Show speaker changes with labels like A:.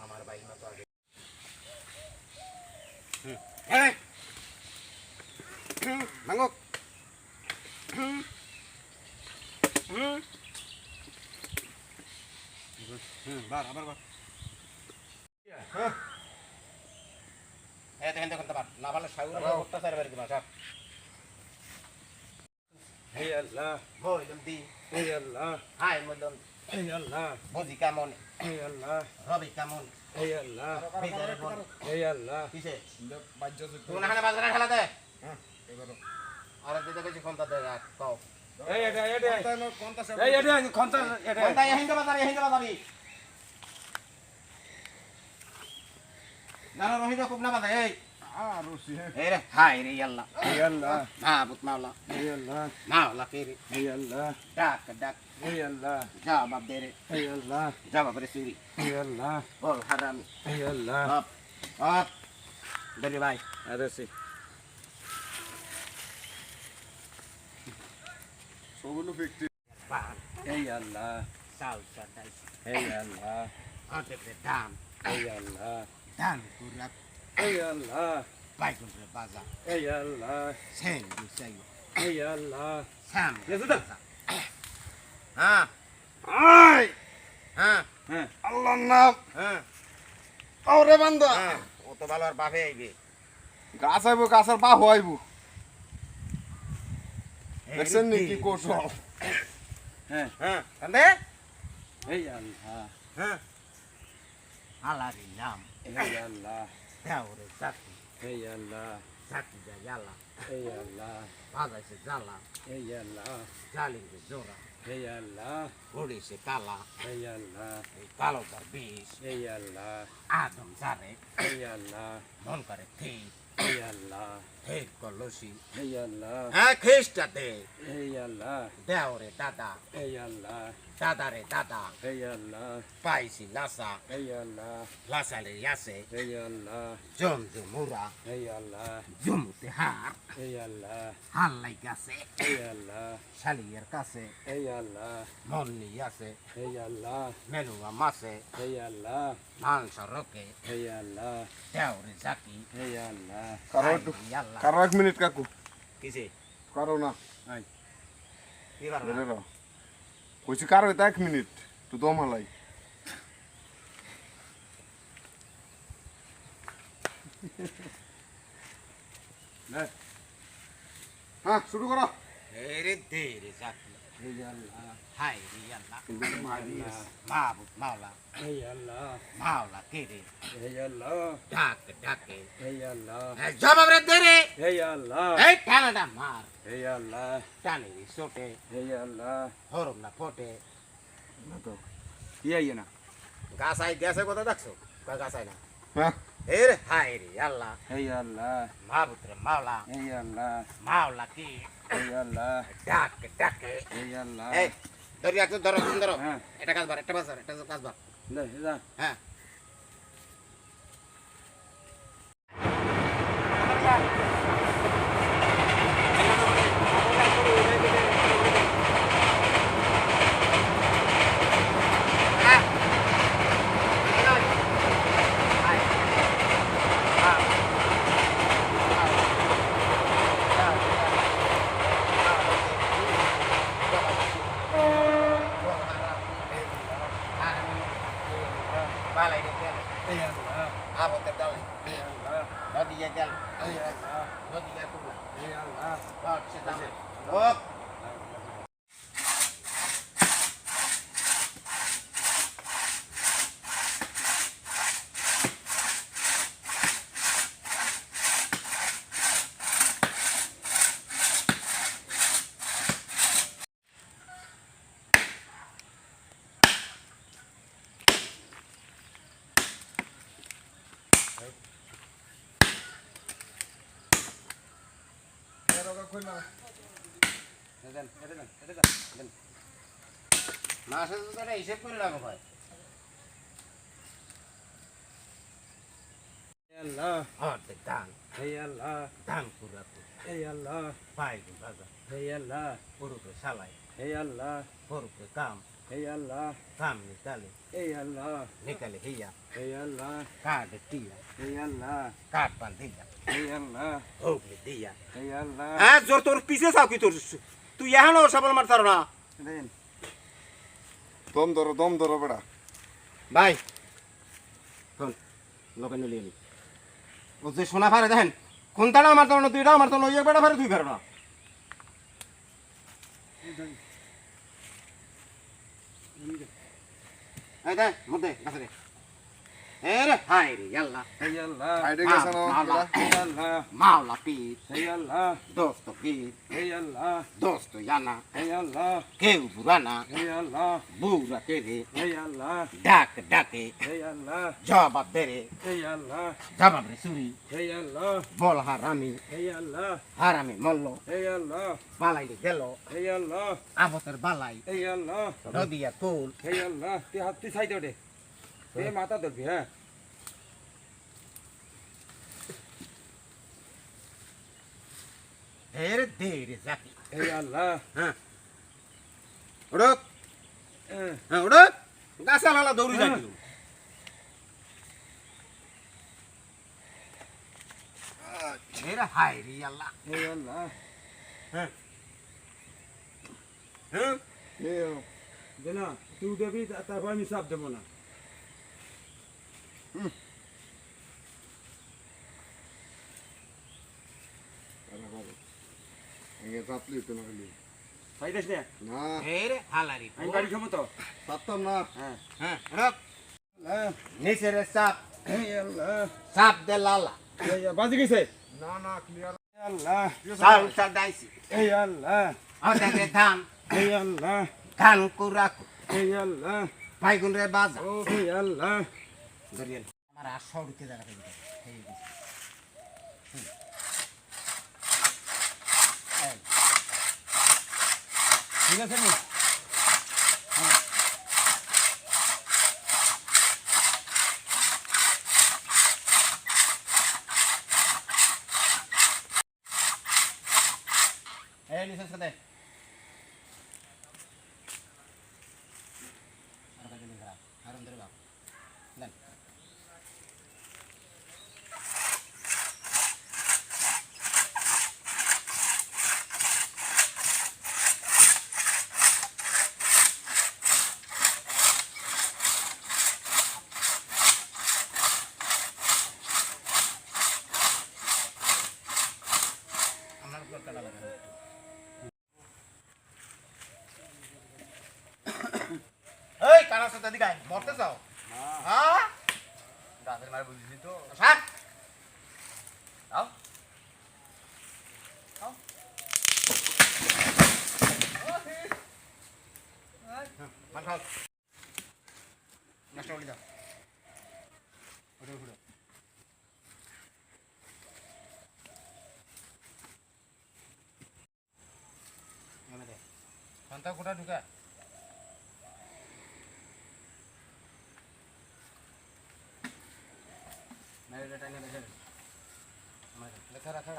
A: আমার ভাই মতো আগে মাঙ্গক বার আবার বার দেখেন দেখেন তো না ভালো সাগুরা অত্যাচার বাড়ি দিবা সব
B: হে আল্লাহ
A: বই জলদি
B: হে আল্লাহ
A: হাই মদন
B: হে আল্লাহ
A: বুঝি কেমন
B: হে আল্লাহ
A: রবি কেমন
B: হে আল্লাহ
A: বিচারে কোন
B: হে আল্লাহ
A: কিসে
C: বাজ্য
A: তুমি না বাজারে খেলা দে আর দিতে কিছু কোনটা দে কও
B: এই এটা এটা
C: কোনটা
B: এই এটা খন্তা এটা
A: কোনটা হিন্দা বাজারি না রহিদা খুব না বাজে এই
C: রুসি
A: এই রে হাই রে আল্লাহ
B: হে আল্লাহ
A: মাহবুব মাওলা
B: হে আল্লাহ
A: মাওলা কে রে
B: হে আল্লাহ
A: ডাক
B: হে আল্লাহ
A: জবাব দে রে
B: হে আল্লাহ
A: জবাব রে সুরি
B: হে আল্লাহ
A: বল হারাম
B: হে আল্লাহ
A: আপ আপ দরি ভাই
B: আদেসি
C: সবগুলো ফিক্টি
A: পান
B: হে আল্লাহ
A: সাউ সাদাই
B: হে আল্লাহ
A: আতে রে দাম
B: হে আল্লাহ
A: দান কুরাত
B: হে আল্লাহ
A: বাইকুন রে বাজা
B: হে আল্লাহ
A: সেন দুসাই
B: হে আল্লাহ
A: সাম
B: ইয়াজুদা
A: হ্যাঁ
B: আই
A: হ্যাঁ
B: হ্যাঁ
C: আল্লাহর নাম
A: হ্যাঁ
C: আরে বান্দা
A: হ্যাঁ ও তো ভালো আর বাপে আইবে
C: গাছ আইবো গাছের পা হইবো দেখছেন নি কি কৌশল
B: হ্যাঁ
A: হ্যাঁ কান্দে
B: হে আল্লাহ
A: হ্যাঁ আলারি নাম
B: হে আল্লাহ
A: দেওরে জাতি
B: হে আল্লাহ
A: জাতি যা ইয়ালা
B: হে আল্লাহ
A: বাজাইছে জ্বালা
B: হে আল্লাহ
A: জালিমকে জোড়া
B: হে আল্লাহ
A: ঘুরিছে কালা
B: হে আল্লাহ
A: এই কালো তার বিষ
B: হে আল্লাহ
A: আদম জানে
B: হে আল্লাহ
A: মন করে ঠিক
B: হে আল্লাহ
A: ঠিক কলসি
B: হে আল্লাহ
A: হ্যাঁ খ্রিস্টা দে
B: হে আল্লাহ
A: দেওরে দাদা
B: হে আল্লাহ
A: দাদারে দাদা
B: হে আল্লাহ
A: পাইছি লাসা
B: হে আল্লাহ
A: লাসালে ইয়াসে
B: হে আল্লাহ
A: জমজু মুরা
B: হে আল্লাহ
A: জমুতে হার
B: হে আল্লাহ
A: হাল্লাই গাছে
B: হে আল্লাহ
A: শালিয়ের কাছে
B: হে আল্লাহ
A: মন নিয়াছে
B: হে আল্লাহ
A: মেলুয়া মাছে
B: হে আল্লাহ
A: মাংস রকে
B: হে আল্লাহ
A: দেওরে জাকি
B: হে আল্লাহ
C: কারো একটু
A: ইয়াল্লা
C: কারো 1 মিনিট কাকু
A: কিসে
C: কারো না
B: আই
A: কি বার
C: বলে রাও কইছি কারো এটা 1 মিনিট তো দমালাই হ্যাঁ শুরু করো
A: রে দেরে জাকি
B: হে আল্লাহ
A: হাই রে ইয়াল্লা
B: আল্লাহ
A: মাহবুব মাওলা
B: হে আল্লাহ
A: মাওলা কে রে
B: হে আল্লাহ
A: ডাকে
B: হে আল্লাহ
A: জবাব রে দে রে
B: হে আল্লাহ
A: এই ঠানাটা মার
B: হে আল্লাহ
A: টানি সোটে
B: হে আল্লাহ
A: হরম না ফোটে
C: না তো
B: কি আইয়ে না
A: গাছ আই গ্যাসের কথা দেখছো গাছ আই না
C: হ্যাঁ
A: এ রে হাই রে আল্লাহ
B: হে আল্লাহ
A: মাহবুব রে মাওলা
B: হে আল্লাহ
A: মাওলা কি
B: হে আল্লাহ
A: ডাকে
B: হে আল্লাহ
A: এই ধরি একটু ধরো তুমি ধরো
B: হ্যাঁ
A: এটা কাজ বার একটা বাজার একটা কাজ বার
B: দে যা
A: হ্যাঁ balai dia jalan.
B: হে আল্লাহ
A: Apa terdalam?
B: হে আল্লাহ
A: Lo dia jalan.
B: হে আল্লাহ
A: Lo dia pula.
B: হে আল্লাহ
A: Lo sedang. Oh. মাসে তো তারা হিসেব করে রাখো ভাই
B: আল্লাহ
A: অর্ধেক ধান
B: হে আল্লাহ
A: ধান কুড়াকু
B: হে আল্লাহ
A: বাইগুন ভাজা
B: হে আল্লাহ
A: পুরুকে সালাই
B: হে আল্লাহ
A: পুরুকে কাম
B: হে আল্লাহ
A: কাম নিকালে
B: হে আল্লাহ
A: নিকালে হিয়া
B: হে আল্লাহ
A: কাঠ টিয়া
B: হে আল্লাহ
A: কাঠ পান দিয়া
B: হে আল্লাহ
A: হোগলি দিয়া
B: হে আল্লাহ
A: হ্যাঁ জোর তোর পিছে চাও কি তোর তুই এখনো সবল মারতার না
B: দেন
C: দম ধরো বেড়া।
A: ভাই শোন লোকে নিয়ে নি ও যে সোনা ফারে দেখেন কোনটাটা আমার তো না দুইটা আমার তো লইয়া বেড়া ফারে তুই ফারে না এই দেখ মধ্যে গাছে রে এ রে হাই রে আল্লাহ
B: হে আল্লাহ
C: সাইডে গেছে না
A: মাওলা
B: হে আল্লাহ
A: মাওলা পীর
B: হে আল্লাহ
A: দোস্ত পীর
B: হে আল্লাহ
A: দোস্ত জানা
B: হে আল্লাহ
A: কেউ বুড়ানা
B: হে আল্লাহ
A: বুড়া কেরে
B: হে আল্লাহ
A: ডাক ডাকে
B: হে আল্লাহ
A: জবাব দেরে
B: হে আল্লাহ
A: জবাব রে চুরি
B: হে আল্লাহ
A: বল হারামি
B: হে আল্লাহ
A: হারামি মল্ল
B: হে আল্লাহ
A: বালাই গেল
B: হে আল্লাহ
A: আবতের বালাই
B: হে আল্লাহ
A: নদিয়া কুল
B: হে আল্লাহ তুই হাত তুই সাইড ওঠে তুই মাথা ধরবি হ্যাঁ
A: ধীরে ধীরে জাতি
B: হে আল্লাহ
A: হ্যাঁ উড়ক
B: হ্যাঁ
A: হ্যাঁ উড়ক গাছা লালা দৌড়ি
B: হ্যাঁ।
A: যাবি ধীরে হাই রে আল্লাহ
B: হে আল্লাহ
A: হ্যাঁ হ্যাঁ
B: দে না তুই দেবি তারপর আমি সাপ দেবো না
C: এগে চাপলি তো না খালি।
B: সাইড আসলে
C: না
A: ধীরে হালারি
B: আমি গাড়ি খাবো তো
C: চাপতাম না।
B: হ্যাঁ
A: হ্যাঁ উড়ক
B: হ্যাঁ
A: নিচে রে সাপ
B: হে আল্লাহ
A: সাপ দে লালা
B: বাজে গেছে
C: না না ক্লিয়ার।
B: হে আল্লাহ
A: চাল চাল দাইছি
B: হে আল্লাহ
A: অর্ধেক ধান
B: হে আল্লাহ
A: ধান কুড়াকু
B: হে আল্লাহ
A: বাইগুন রে বাজা
B: ও হে আল্লাহ
A: ধরিয়ে আমার আশা উঠতে জায়গা থেকে
B: ঠিক আছে নি
A: এই লিসেন্স দে আর কাজে লিখা আর অন্তরে বাপ দেন আমার উপর কাটা লাগা এই কানার সাথে দিকে আয়, মরতে চাও হ্যাঁ
B: গাছের মারে বুঝলি তো
A: সাত
B: আও
A: মান খাও নষ্ট করে দাও উঠে উঠে ঘন্টা কোটা ঢুকা মেরে টাইনে বেজে লেখা রাখা